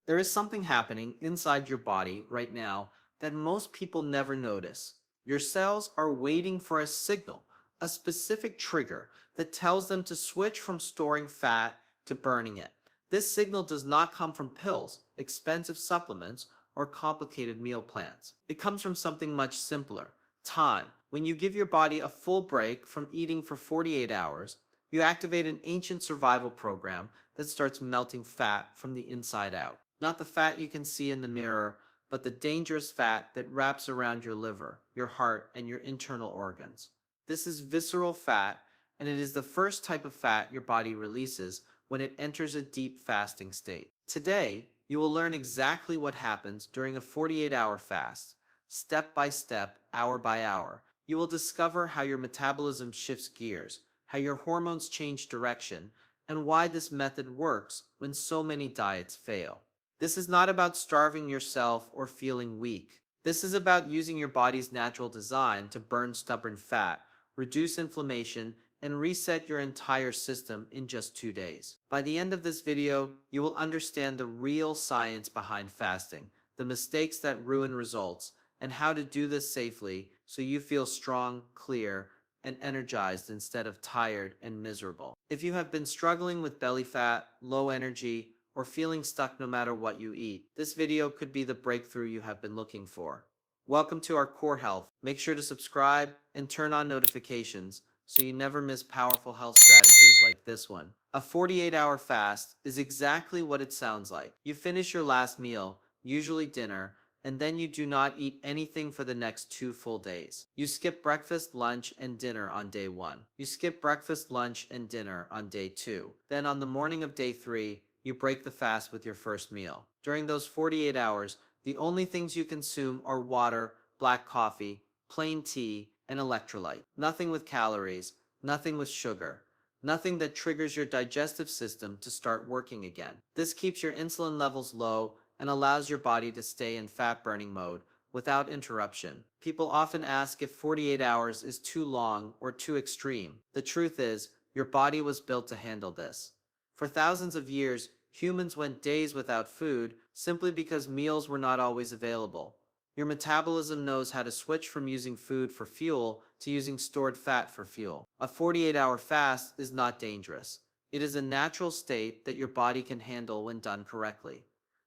There is something happening inside your body right now that most people never notice. Your cells are waiting for a signal, a specific trigger that tells them to switch from storing fat to burning it. This signal does not come from pills, expensive supplements, or complicated meal plans. It comes from something much simpler: time. When you give your body a full break from eating for 48 hours, you activate an ancient survival program that starts melting fat from the inside out. Not the fat you can see in the mirror, but the dangerous fat that wraps around your liver, your heart, and your internal organs. This is visceral fat, and it is the first type of fat your body releases when it enters a deep fasting state. Today, you will learn exactly what happens during a 48-hour fast, step by step, hour by hour. You will discover how your metabolism shifts gears, how your hormones change direction, and why this method works when so many diets fail. This is not about starving yourself or feeling weak. This is about using your body's natural design to burn stubborn fat, reduce inflammation, and reset your entire system in just 2 days. By the end of this video, you will understand the real science behind fasting, the mistakes that ruin results, and how to do this safely so you feel strong, clear, and energized instead of tired and miserable. If you have been struggling with belly fat, low energy, or feeling stuck no matter what you eat, this video could be the breakthrough you have been looking for. Welcome to our Core Health. Make sure to subscribe and turn on notifications so you never miss powerful health strategies like this one. A 48-hour fast is exactly what it sounds like. You finish your last meal, usually dinner, and then you do not eat anything for the next 2 full days. You skip breakfast, lunch, and dinner on day 1. You skip breakfast, lunch, and dinner on day 2. Then on the morning of day 3, you break the fast with your first meal. During those 48 hours, the only things you consume are water, black coffee, plain tea, and electrolyte. Nothing with calories, nothing with sugar, nothing that triggers your digestive system to start working again. This keeps your insulin levels low and allows your body to stay in fat burning mode without interruption. People often ask if 48 hours is too long or too extreme. The truth is, your body was built to handle this. For thousands of years, humans went days without food simply because meals were not always available. Your metabolism knows how to switch from using food for fuel to using stored fat for fuel. A 48-hour fast is not dangerous. It is a natural state that your body can handle when done correctly.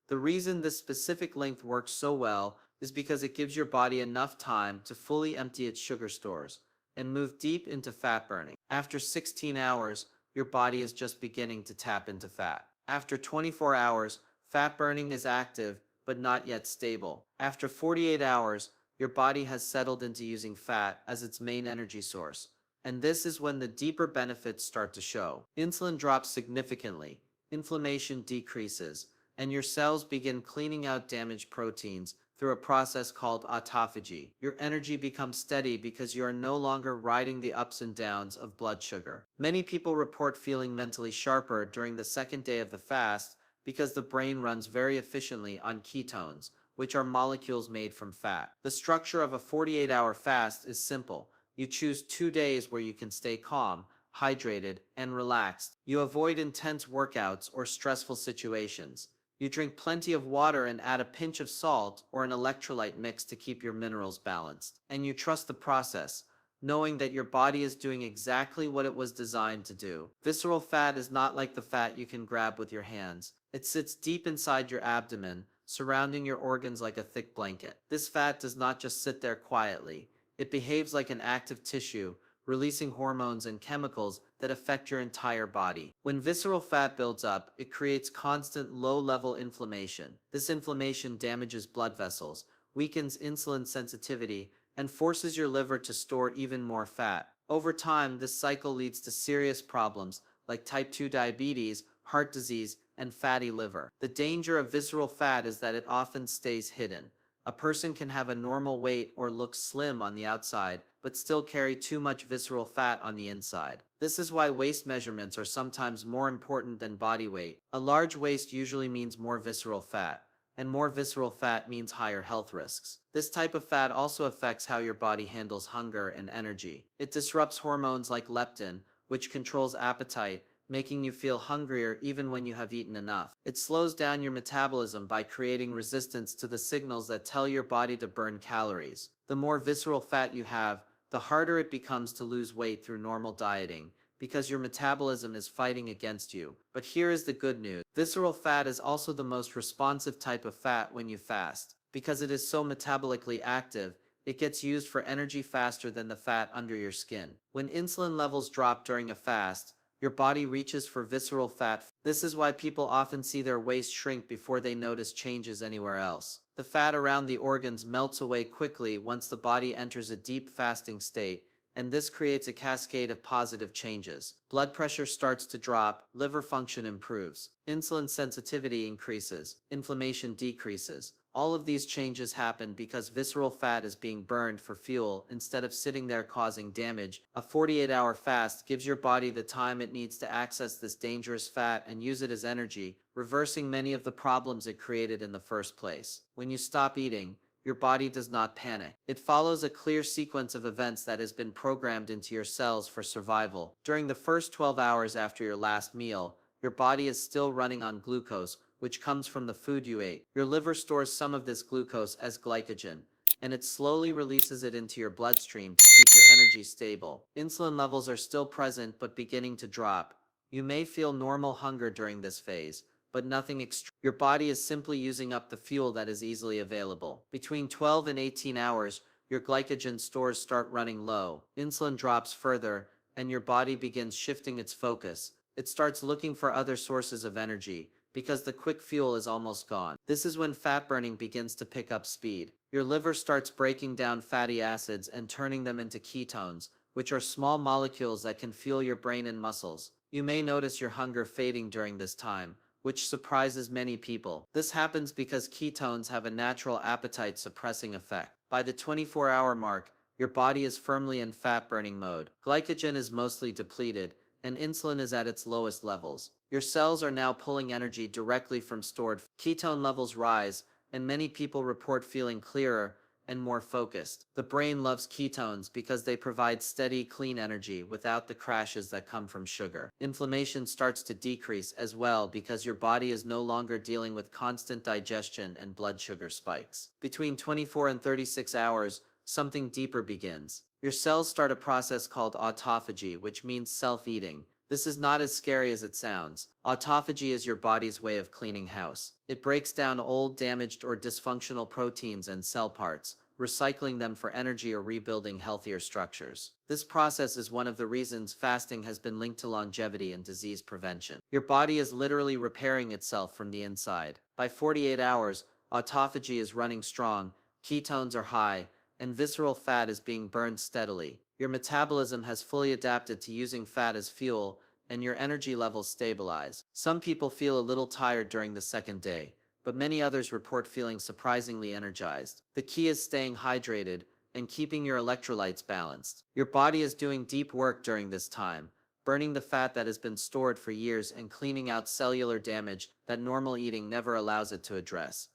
The reason this specific length works so well is because it gives your body enough time to fully empty its sugar stores and move deep into fat burning. After 16 hours, your body is just beginning to tap into fat. After 24 hours, fat burning is active but not yet stable. After 48 hours, your body has settled into using fat as its main energy source. And this is when the deeper benefits start to show. Insulin drops significantly, inflammation decreases, and your cells begin cleaning out damaged proteins through a process called autophagy. Your energy becomes steady because you are no longer riding the ups and downs of blood sugar. Many people report feeling mentally sharper during the second day of the fast because the brain runs very efficiently on ketones, which are molecules made from fat. The structure of a 48-hour fast is simple. You choose 2 days where you can stay calm, hydrated, and relaxed. You avoid intense workouts or stressful situations. You drink plenty of water and add a pinch of salt or an electrolyte mix to keep your minerals balanced. And you trust the process, knowing that your body is doing exactly what it was designed to do. Visceral fat is not like the fat you can grab with your hands. It sits deep inside your abdomen, surrounding your organs like a thick blanket. This fat does not just sit there quietly. It behaves like an active tissue, releasing hormones and chemicals that affect your entire body. When visceral fat builds up, it creates constant low-level inflammation. This inflammation damages blood vessels, weakens insulin sensitivity, and forces your liver to store even more fat. Over time, this cycle leads to serious problems like type 2 diabetes, heart disease, and fatty liver. The danger of visceral fat is that it often stays hidden. A person can have a normal weight or look slim on the outside, but still carry too much visceral fat on the inside. This is why waist measurements are sometimes more important than body weight. A large waist usually means more visceral fat, and more visceral fat means higher health risks. This type of fat also affects how your body handles hunger and energy. It disrupts hormones like leptin, which controls appetite, making you feel hungrier even when you have eaten enough. It slows down your metabolism by creating resistance to the signals that tell your body to burn calories. The more visceral fat you have, the harder it becomes to lose weight through normal dieting, because your metabolism is fighting against you. But here is the good news. Visceral fat is also the most responsive type of fat when you fast. Because it is so metabolically active, it gets used for energy faster than the fat under your skin. When insulin levels drop during a fast, your body reaches for visceral fat. This is why people often see their waist shrink before they notice changes anywhere else. The fat around the organs melts away quickly once the body enters a deep fasting state, and this creates a cascade of positive changes. Blood pressure starts to drop, liver function improves, insulin sensitivity increases, inflammation decreases. All of these changes happen because visceral fat is being burned for fuel instead of sitting there causing damage. A 48-hour fast gives your body the time it needs to access this dangerous fat and use it as energy, reversing many of the problems it created in the first place. When you stop eating, your body does not panic. It follows a clear sequence of events that has been programmed into your cells for survival. During the first 12 hours after your last meal, your body is still running on glucose, which comes from the food you ate. Your liver stores some of this glucose as glycogen, and it slowly releases it into your bloodstream to keep your energy stable. Insulin levels are still present but beginning to drop. You may feel normal hunger during this phase, but nothing extreme. Your body is simply using up the fuel that is easily available. Between 12 and 18 hours, your glycogen stores start running low. Insulin drops further, and your body begins shifting its focus. It starts looking for other sources of energy, because the quick fuel is almost gone. This is when fat burning begins to pick up speed. Your liver starts breaking down fatty acids and turning them into ketones, which are small molecules that can fuel your brain and muscles. You may notice your hunger fading during this time, which surprises many people. This happens because ketones have a natural appetite suppressing effect. By the 24-hour mark, your body is firmly in fat burning mode. Glycogen is mostly depleted, and insulin is at its lowest levels. Your cells are now pulling energy directly from stored ketone levels rise, and many people report feeling clearer and more focused. The brain loves ketones because they provide steady, clean energy without the crashes that come from sugar. Inflammation starts to decrease as well because your body is no longer dealing with constant digestion and blood sugar spikes. Between 24 and 36 hours, something deeper begins. Your cells start a process called autophagy, which means self-eating. This is not as scary as it sounds. Autophagy is your body's way of cleaning house. It breaks down old, damaged, or dysfunctional proteins and cell parts, recycling them for energy or rebuilding healthier structures. This process is one of the reasons fasting has been linked to longevity and disease prevention. Your body is literally repairing itself from the inside. By 48 hours, autophagy is running strong, ketones are high, and visceral fat is being burned steadily. Your metabolism has fully adapted to using fat as fuel, and your energy levels stabilize. Some people feel a little tired during the second day, but many others report feeling surprisingly energized. The key is staying hydrated and keeping your electrolytes balanced. Your body is doing deep work during this time, burning the fat that has been stored for years and cleaning out cellular damage that normal eating never allows it to address.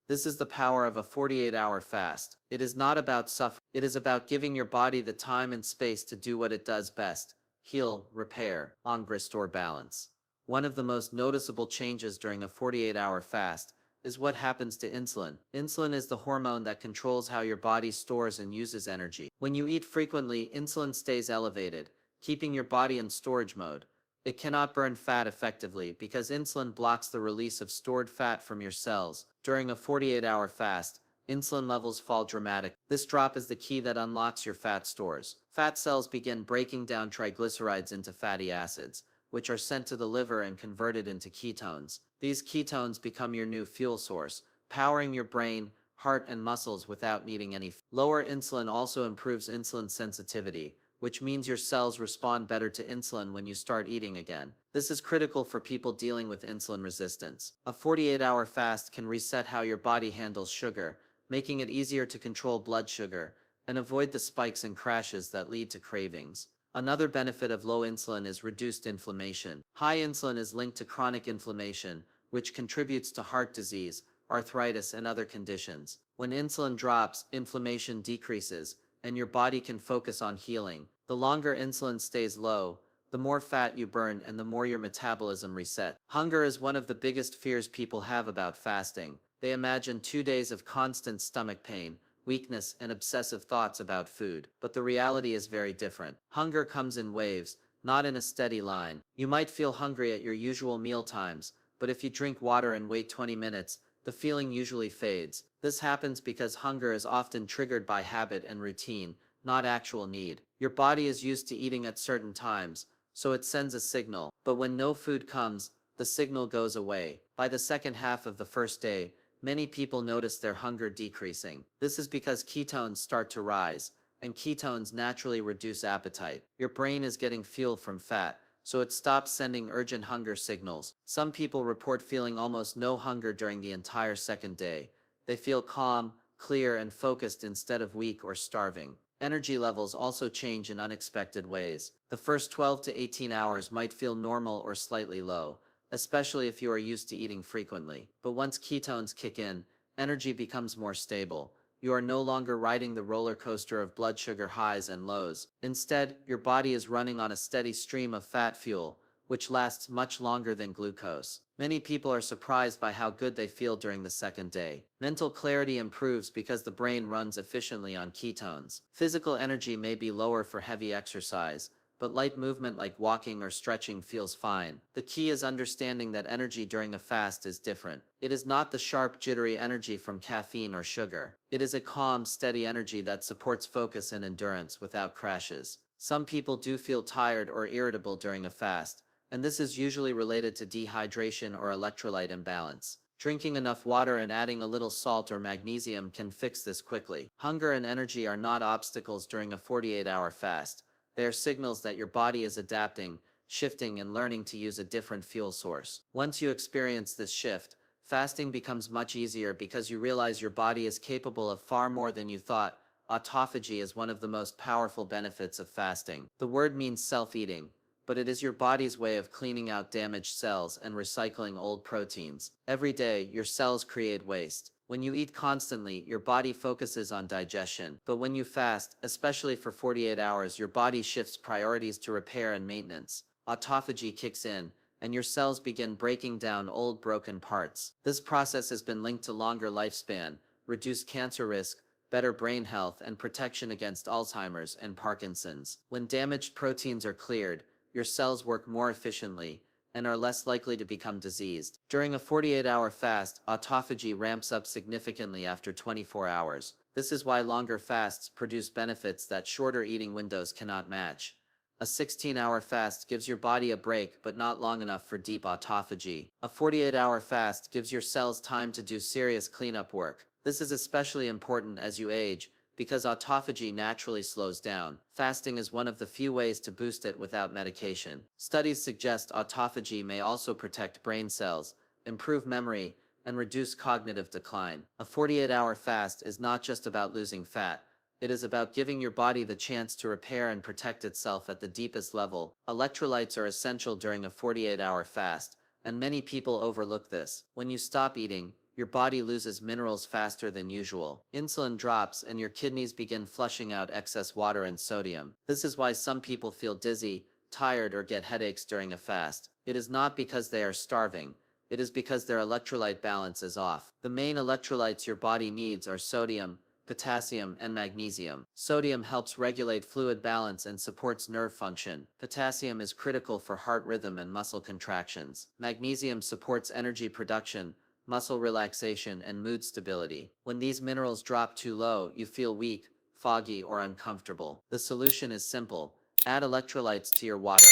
This is the power of a 48-hour fast. It is not about suffering. It is about giving your body the time and space to do what it does best: heal, repair, and restore balance. One of the most noticeable changes during a 48-hour fast is what happens to insulin. Insulin is the hormone that controls how your body stores and uses energy. When you eat frequently, insulin stays elevated, keeping your body in storage mode. It cannot burn fat effectively because insulin blocks the release of stored fat from your cells. During a 48-hour fast, insulin levels fall dramatically. This drop is the key that unlocks your fat stores. Fat cells begin breaking down triglycerides into fatty acids, which are sent to the liver and converted into ketones. These ketones become your new fuel source, powering your brain, heart, and muscles without needing any. Lower insulin also improves insulin sensitivity, which means your cells respond better to insulin when you start eating again. This is critical for people dealing with insulin resistance. A 48-hour fast can reset how your body handles sugar, making it easier to control blood sugar and avoid the spikes and crashes that lead to cravings. Another benefit of low insulin is reduced inflammation. High insulin is linked to chronic inflammation, which contributes to heart disease, arthritis, and other conditions. When insulin drops, inflammation decreases, and your body can focus on healing. The longer insulin stays low, the more fat you burn and the more your metabolism resets. Hunger is one of the biggest fears people have about fasting. They imagine 2 days of constant stomach pain, weakness, and obsessive thoughts about food. But the reality is very different. Hunger comes in waves, not in a steady line. You might feel hungry at your usual meal times, but if you drink water and wait 20 minutes, the feeling usually fades. This happens because hunger is often triggered by habit and routine, not actual need. Your body is used to eating at certain times, so it sends a signal. But when no food comes, the signal goes away. By the second half of the first day, many people notice their hunger decreasing. This is because ketones start to rise, and ketones naturally reduce appetite. Your brain is getting fuel from fat, so it stops sending urgent hunger signals. Some people report feeling almost no hunger during the entire second day. They feel calm, clear, and focused instead of weak or starving. Energy levels also change in unexpected ways. The first 12 to 18 hours might feel normal or slightly low, especially if you are used to eating frequently. But once ketones kick in, energy becomes more stable. You are no longer riding the roller coaster of blood sugar highs and lows. Instead, your body is running on a steady stream of fat fuel, which lasts much longer than glucose. Many people are surprised by how good they feel during the second day. Mental clarity improves because the brain runs efficiently on ketones. Physical energy may be lower for heavy exercise, but light movement like walking or stretching feels fine. The key is understanding that energy during a fast is different. It is not the sharp, jittery energy from caffeine or sugar. It is a calm, steady energy that supports focus and endurance without crashes. Some people do feel tired or irritable during a fast, and this is usually related to dehydration or electrolyte imbalance. Drinking enough water and adding a little salt or magnesium can fix this quickly. Hunger and energy are not obstacles during a 48-hour fast. They are signals that your body is adapting, shifting, and learning to use a different fuel source. Once you experience this shift, fasting becomes much easier because you realize your body is capable of far more than you thought. Autophagy is one of the most powerful benefits of fasting. The word means self-eating, but it is your body's way of cleaning out damaged cells and recycling old proteins. Every day, your cells create waste. When you eat constantly, your body focuses on digestion. But when you fast, especially for 48 hours, your body shifts priorities to repair and maintenance. Autophagy kicks in, and your cells begin breaking down old broken parts. This process has been linked to longer lifespan, reduced cancer risk, better brain health, and protection against Alzheimer's and Parkinson's. When damaged proteins are cleared, your cells work more efficiently and are less likely to become diseased. During a 48-hour fast, autophagy ramps up significantly after 24 hours. This is why longer fasts produce benefits that shorter eating windows cannot match. A 16-hour fast gives your body a break, but not long enough for deep autophagy. A 48-hour fast gives your cells time to do serious cleanup work. This is especially important as you age, because autophagy naturally slows down. Fasting is one of the few ways to boost it without medication. Studies suggest autophagy may also protect brain cells, improve memory, and reduce cognitive decline. A 48-hour fast is not just about losing fat. It is about giving your body the chance to repair and protect itself at the deepest level. Electrolytes are essential during a 48-hour fast, and many people overlook this. When you stop eating, your body loses minerals faster than usual. Insulin drops and your kidneys begin flushing out excess water and sodium. This is why some people feel dizzy, tired, or get headaches during a fast. It is not because they are starving. It is because their electrolyte balance is off. The main electrolytes your body needs are sodium, potassium, and magnesium. Sodium helps regulate fluid balance and supports nerve function. Potassium is critical for heart rhythm and muscle contractions. Magnesium supports energy production, muscle relaxation, and mood stability. When these minerals drop too low, you feel weak, foggy, or uncomfortable. The solution is simple. Add electrolytes to your water.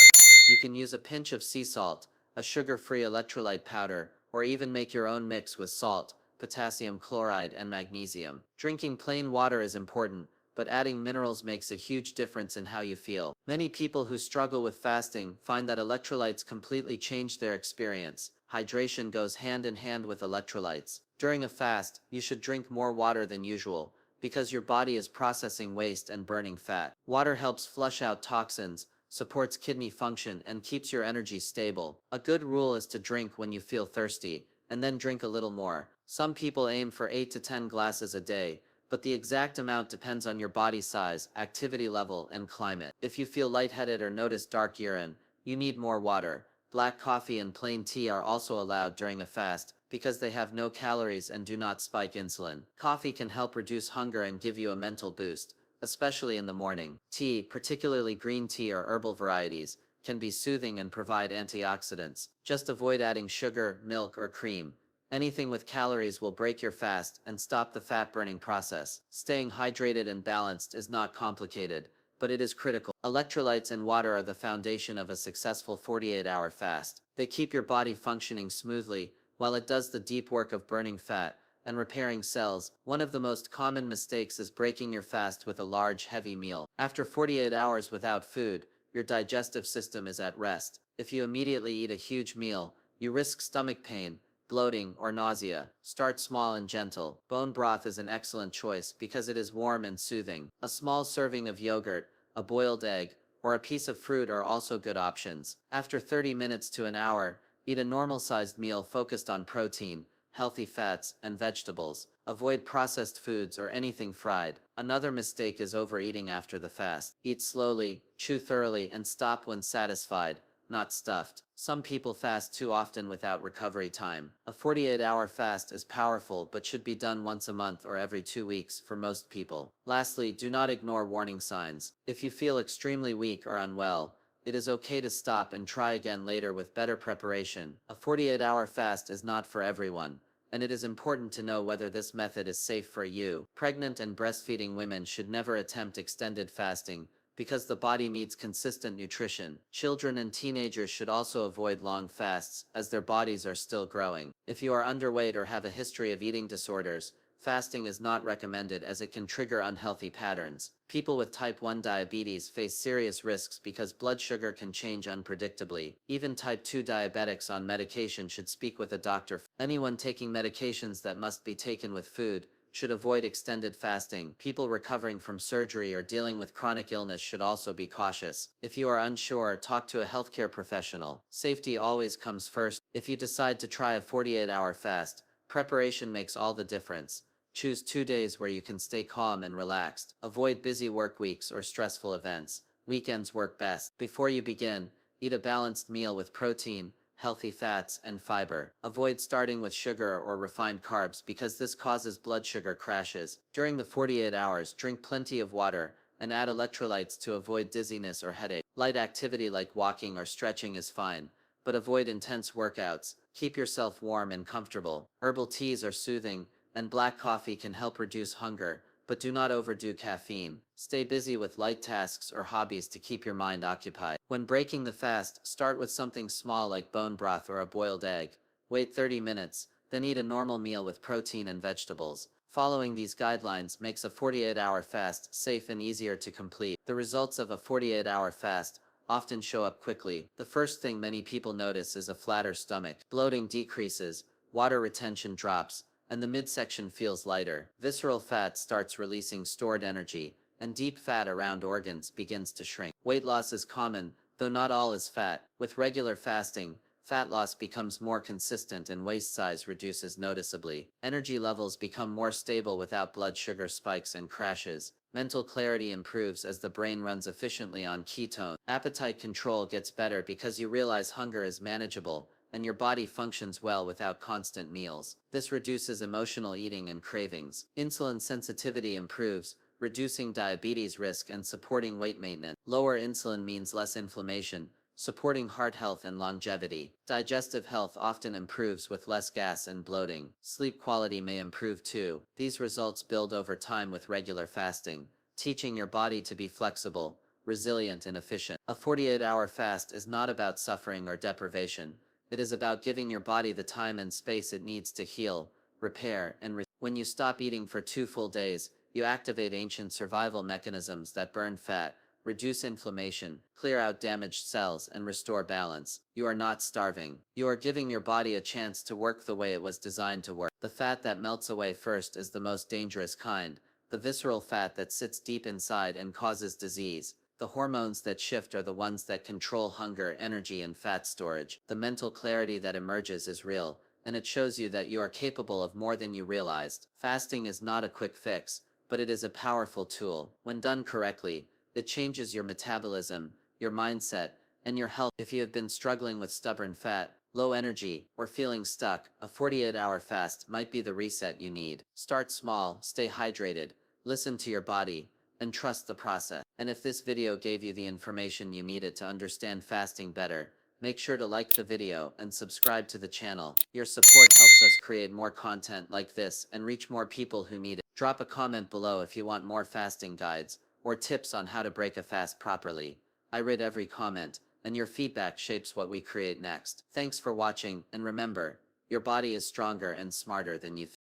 You can use a pinch of sea salt, a sugar-free electrolyte powder, or even make your own mix with salt, potassium chloride, and magnesium. Drinking plain water is important, but adding minerals makes a huge difference in how you feel. Many people who struggle with fasting find that electrolytes completely change their experience. Hydration goes hand in hand with electrolytes. During a fast, you should drink more water than usual, because your body is processing waste and burning fat. Water helps flush out toxins, supports kidney function, and keeps your energy stable. A good rule is to drink when you feel thirsty, and then drink a little more. Some people aim for 8 to 10 glasses a day, but the exact amount depends on your body size, activity level, and climate. If you feel lightheaded or notice dark urine, You need more water. Black coffee and plain tea are also allowed during a fast because they have no calories and do not spike insulin. Coffee can help reduce hunger and give you a mental boost, especially in the morning. Tea, particularly green tea or herbal varieties, can be soothing and provide antioxidants. Just avoid adding sugar, milk, or cream. Anything with calories will break your fast and stop the fat burning process. Staying hydrated and balanced is not complicated, but it is critical. Electrolytes and water are the foundation of a successful 48-hour fast. They keep your body functioning smoothly, while it does the deep work of burning fat and repairing cells. One of the most common mistakes is breaking your fast with a large, heavy meal. After 48 hours without food, your digestive system is at rest. If you immediately eat a huge meal, you risk stomach pain, bloating, or nausea. Start small and gentle. Bone broth is an excellent choice because it is warm and soothing. A small serving of yogurt, a boiled egg, or a piece of fruit are also good options. After 30 minutes to an hour, eat a normal-sized meal focused on protein, healthy fats, and vegetables. Avoid processed foods or anything fried. Another mistake is overeating after the fast. Eat slowly, chew thoroughly, and stop when satisfied, not stuffed. Some people fast too often without recovery time. A 48-hour fast is powerful but should be done once a month or every 2 weeks for most people. Lastly, do not ignore warning signs. If you feel extremely weak or unwell, it is okay to stop and try again later with better preparation. A 48-hour fast is not for everyone, and it is important to know whether this method is safe for you. Pregnant and breastfeeding women should never attempt extended fasting because the body needs consistent nutrition. Children and teenagers should also avoid long fasts as their bodies are still growing. If you are underweight or have a history of eating disorders, fasting is not recommended as it can trigger unhealthy patterns. People with type 1 diabetes face serious risks because blood sugar can change unpredictably. Even type 2 diabetics on medication should speak with a doctor. Anyone taking medications that must be taken with food should avoid extended fasting. People recovering from surgery or dealing with chronic illness should also be cautious. If you are unsure, talk to a healthcare professional. Safety always comes first. If you decide to try a 48-hour fast, preparation makes all the difference. Choose 2 days where you can stay calm and relaxed. Avoid busy work weeks or stressful events. Weekends work best. Before you begin, eat a balanced meal with protein, healthy fats, and fiber. Avoid starting with sugar or refined carbs because this causes blood sugar crashes. During the 48 hours, drink plenty of water and add electrolytes to avoid dizziness or headache. Light activity like walking or stretching is fine, but avoid intense workouts. Keep yourself warm and comfortable. Herbal teas are soothing, and black coffee can help reduce hunger, but do not overdo caffeine. Stay busy with light tasks or hobbies to keep your mind occupied. When breaking the fast, start with something small like bone broth or a boiled egg. Wait 30 minutes, then eat a normal meal with protein and vegetables. Following these guidelines makes a 48-hour fast safe and easier to complete. The results of a 48-hour fast often show up quickly. The first thing many people notice is a flatter stomach. Bloating decreases, water retention drops, and the midsection feels lighter. Visceral fat starts releasing stored energy, and deep fat around organs begins to shrink. Weight loss is common, though not all is fat. With regular fasting, fat loss becomes more consistent and waist size reduces noticeably. Energy levels become more stable without blood sugar spikes and crashes. Mental clarity improves as the brain runs efficiently on ketones. Appetite control gets better because you realize hunger is manageable, and your body functions well without constant meals. This reduces emotional eating and cravings. Insulin sensitivity improves, reducing diabetes risk and supporting weight maintenance. Lower insulin means less inflammation, supporting heart health and longevity. Digestive health often improves with less gas and bloating. Sleep quality may improve too. These results build over time with regular fasting, teaching your body to be flexible, resilient, and efficient. A 48-hour fast is not about suffering or deprivation. It is about giving your body the time and space it needs to heal, repair, and when you stop eating for 2 full days, you activate ancient survival mechanisms that burn fat, reduce inflammation, clear out damaged cells, and restore balance. You are not starving. You are giving your body a chance to work the way it was designed to work. The fat that melts away first is the most dangerous kind, the visceral fat that sits deep inside and causes disease. The hormones that shift are the ones that control hunger, energy, and fat storage. The mental clarity that emerges is real, and it shows you that you are capable of more than you realized. Fasting is not a quick fix, but it is a powerful tool. When done correctly, it changes your metabolism, your mindset, and your health. If you have been struggling with stubborn fat, low energy, or feeling stuck, a 48-hour fast might be the reset you need. Start small, stay hydrated, listen to your body, and trust the process. And if this video gave you the information you needed to understand fasting better, make sure to like the video and subscribe to the channel. Your support helps us create more content like this and reach more people who need it. Drop a comment below if you want more fasting guides or tips on how to break a fast properly. I read every comment, and your feedback shapes what we create next. Thanks for watching, and remember, your body is stronger and smarter than you think.